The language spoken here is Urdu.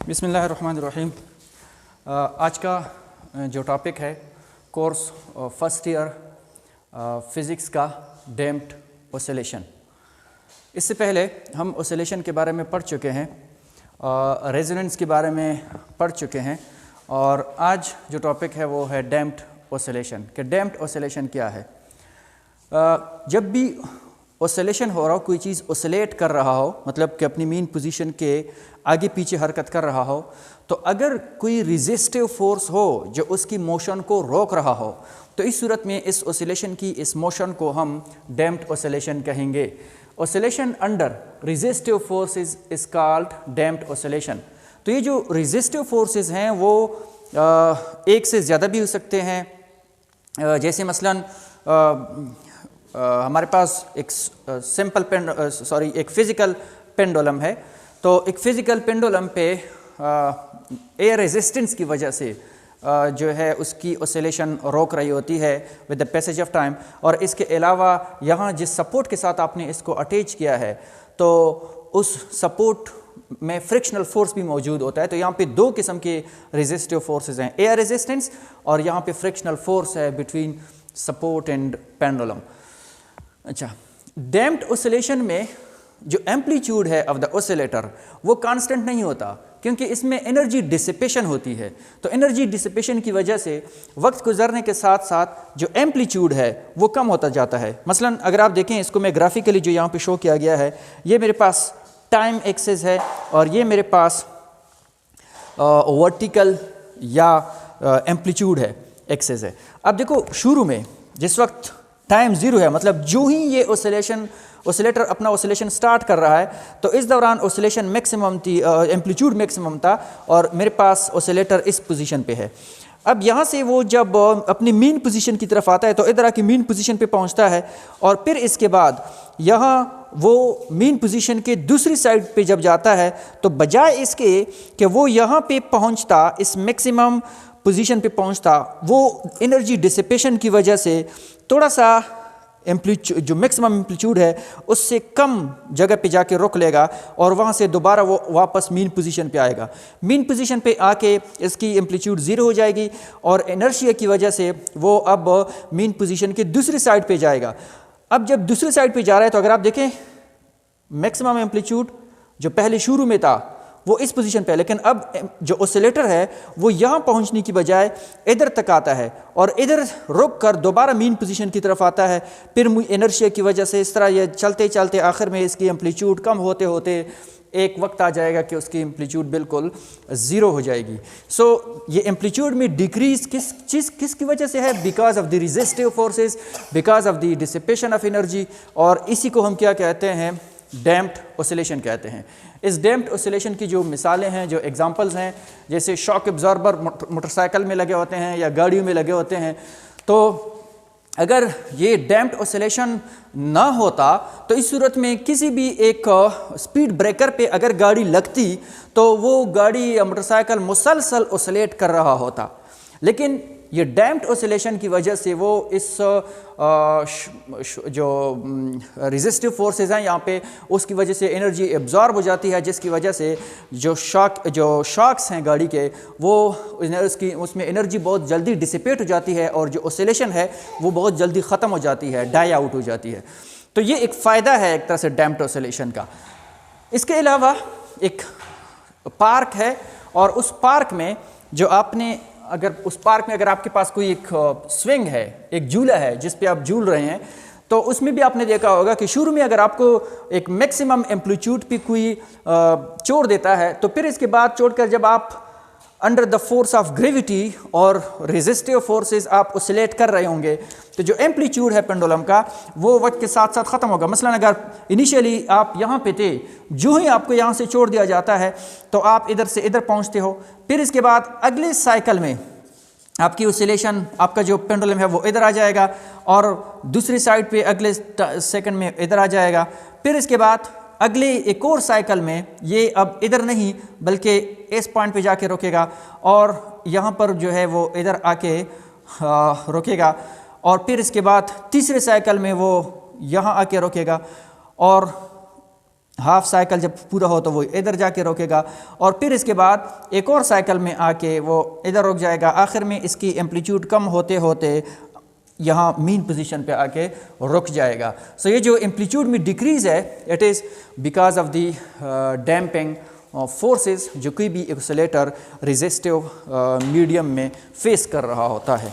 بسم اللہ الرحمن الرحیم۔ آج کا جو ٹاپک ہے کورس فرسٹ ایئر فزکس کا ڈیمپڈ اوسیلیشن۔ اس سے پہلے ہم اوسیلیشن کے بارے میں پڑھ چکے ہیں، ریزوننس کے بارے میں پڑھ چکے ہیں، اور آج جو ٹاپک ہے وہ ہے ڈیمپڈ اوسیلیشن کہ ڈیمپڈ اوسیلیشن کیا ہے۔ جب بھی اوسیلیشن ہو رہا ہو، کوئی چیز اوسیلیٹ کر رہا ہو، مطلب کہ اپنی مین پوزیشن کے آگے پیچھے حرکت کر رہا ہو، تو اگر کوئی ریزسٹیو فورس ہو جو اس کی موشن کو روک رہا ہو، تو اس صورت میں اس اوسیلیشن کی اس موشن کو ہم ڈیمپڈ اوسیلیشن کہیں گے۔ Oscillation under resistive forces is called damped oscillation. تو یہ جو ریزسٹیو فورسز ہیں وہ ایک سے زیادہ بھی ہو سکتے ہیں، جیسے مثلاً ہمارے پاس ایک ایک فزیکل پینڈولم ہے، تو ایک فزیکل پینڈولم پہ ایئر ریزسٹنس کی وجہ سے جو ہے اس کی اوسیلیشن روک رہی ہوتی ہے with the passage of time, اور اس کے علاوہ یہاں جس سپورٹ کے ساتھ آپ نے اس کو اٹیچ کیا ہے تو اس سپورٹ میں فرکشنل فورس بھی موجود ہوتا ہے۔ تو یہاں پہ دو قسم کے ریزسٹیو فورسز ہیں، ایئر ریزسٹنس اور یہاں پہ فرکشنل فورس ہے بٹوین سپورٹ اینڈ پینڈولم۔ اچھا، ڈیمپڈ اوسیلیشن میں جو ایمپلیٹیوڈ ہے آف دا اوسیلیٹر وہ کانسٹنٹ نہیں ہوتا، کیونکہ اس میں انرجی ڈسپیشن ہوتی ہے۔ تو انرجی ڈسپیشن کی وجہ سے وقت گزرنے کے ساتھ ساتھ جو ایمپلیٹیوڈ ہے وہ کم ہوتا جاتا ہے۔ مثلا اگر آپ دیکھیں اس کو میں گرافیکلی جو یہاں پہ شو کیا گیا ہے، یہ میرے پاس ٹائم ایکسس ہے اور یہ میرے پاس ورٹیکل یا ایمپلیٹیوڈ ہے ایکسس ہے۔ اب دیکھو شروع میں جس وقت ٹائم زیرو ہے، مطلب جو ہی یہ اوسیلیٹر اپنا اوسیلیشن سٹارٹ کر رہا ہے تو اس دوران اوسیلیشن میکسیمم تھی، ایمپلیٹیوڈ میکسیمم تھا، اور میرے پاس اوسیلیٹر اس پوزیشن پہ ہے۔ اب یہاں سے وہ جب اپنی مین پوزیشن کی طرف آتا ہے تو ادھر آ کے مین پوزیشن پہ پہنچتا ہے، اور پھر اس کے بعد یہاں وہ مین پوزیشن کے دوسری سائڈ پہ جب جاتا ہے تو بجائے اس کے کہ وہ یہاں پہ پہنچتا، اس میکسیمم پوزیشن پہ پہنچتا، وہ انرجی ڈسپیشن کی وجہ سے تھوڑا سا جو میکسیمم ایمپلیٹیوڈ ہے اس سے کم جگہ پہ جا کے روک لے گا، اور وہاں سے دوبارہ وہ واپس مین پوزیشن پہ آئے گا۔ مین پوزیشن پہ آ کے اس کی ایمپلیٹیوڈ زیرو ہو جائے گی، اور انرشیا کی وجہ سے وہ اب مین پوزیشن کے دوسری سائڈ پہ جائے گا۔ اب جب دوسری سائڈ پہ جا رہا ہے تو اگر آپ دیکھیں میکسیمم ایمپلیٹیوڈ جو پہلے شروع میں تھا وہ اس پوزیشن پہ ہے، لیکن اب جو اوسیلیٹر ہے وہ یہاں پہنچنے کی بجائے ادھر تک آتا ہے، اور ادھر رک کر دوبارہ مین پوزیشن کی طرف آتا ہے۔ پھر انرشیا کی وجہ سے اس طرح یہ چلتے چلتے آخر میں اس کی ایمپلیٹیوڈ کم ہوتے ہوتے ایک وقت آ جائے گا کہ اس کی ایمپلیٹیوڈ بالکل زیرو ہو جائے گی۔ سو یہ ایمپلیٹیوڈ میں ڈیکریز کس کی وجہ سے ہے؟ Because of the resistive forces, because of the dissipation of energy, اور اسی کو ہم کیا کہتے ہیں؟ ڈیمپڈ اوسیلیشن کہتے ہیں۔ اس ڈیمپڈ اوسیلیشن کی جو مثالیں ہیں، جو ایگزامپلز ہیں، جیسے شاک ابزاربر موٹر سائیکل میں لگے ہوتے ہیں یا گاڑیوں میں لگے ہوتے ہیں، تو اگر یہ ڈیمپڈ اوسیلیشن نہ ہوتا تو اس صورت میں کسی بھی ایک سپیڈ بریکر پہ اگر گاڑی لگتی تو وہ گاڑی یا موٹر سائیکل مسلسل اوسیلیٹ کر رہا ہوتا، لیکن یہ ڈیمپڈ اوسیلیشن کی وجہ سے وہ اس جو ریزسٹیو فورسز ہیں یہاں پہ اس کی وجہ سے انرجی ایبزارب ہو جاتی ہے، جس کی وجہ سے جو شاکس ہیں گاڑی کے وہ اس میں انرجی بہت جلدی ڈسپیٹ ہو جاتی ہے، اور جو اوسیلیشن ہے وہ بہت جلدی ختم ہو جاتی ہے، ڈائی آؤٹ ہو جاتی ہے۔ تو یہ ایک فائدہ ہے ایک طرح سے ڈیمپڈ اوسیلیشن کا۔ اس کے علاوہ ایک پارک ہے، اور اس پارک میں جو آپ نے اگر آپ کے پاس کوئی ایک سوئنگ ہے، ایک جھولا ہے جس پہ آپ جھول رہے ہیں، تو اس میں بھی آپ نے دیکھا ہوگا کہ شروع میں اگر آپ کو ایک میکسیمم ایمپلیٹیوڈ پہ کوئی چھوڑ دیتا ہے، تو پھر اس کے بعد چھوڑ کر جب آپ under the force of gravity اور ریزسٹیو فورسز آپ اوسیلیٹ کر رہے ہوں گے، تو جو ایمپلیٹیوڈ ہے پینڈولم کا وہ وقت کے ساتھ ساتھ ختم ہوگا۔ مثلا اگر انیشیلی آپ یہاں پہ تھے، جو ہی آپ کو یہاں سے چھوڑ دیا جاتا ہے تو آپ ادھر سے ادھر پہنچتے ہو، پھر اس کے بعد اگلے سائیکل میں آپ کی اوسیلیشن، آپ کا جو پینڈولم ہے وہ ادھر آ جائے گا، اور دوسری سائڈ پہ اگلے سیکنڈ میں ادھر آ جائے گا، پھر اس کے بعد اگلے ایک اور سائیکل میں یہ اب ادھر نہیں بلکہ اس پوائنٹ پہ جا کے رکے گا، اور یہاں پر جو ہے وہ ادھر آ کے رکے گا، اور پھر اس کے بعد تیسرے سائیکل میں وہ یہاں آ کے رکے گا، اور ہاف سائیکل جب پورا ہو تو وہ ادھر جا کے روکے گا، اور پھر اس کے بعد ایک اور سائیکل میں آ کے وہ ادھر رک جائے گا، آخر میں اس کی ایمپلیٹیوڈ کم ہوتے ہوتے یہاں مین پوزیشن پہ آ کے رک جائے گا. سو یہ جو ایمپلیٹیوڈ میں ڈیکریز ہے it is because of the damping forces جو کوئی بھی اوسیلیٹر ریزسٹیو میڈیم میں فیس کر رہا ہوتا ہے.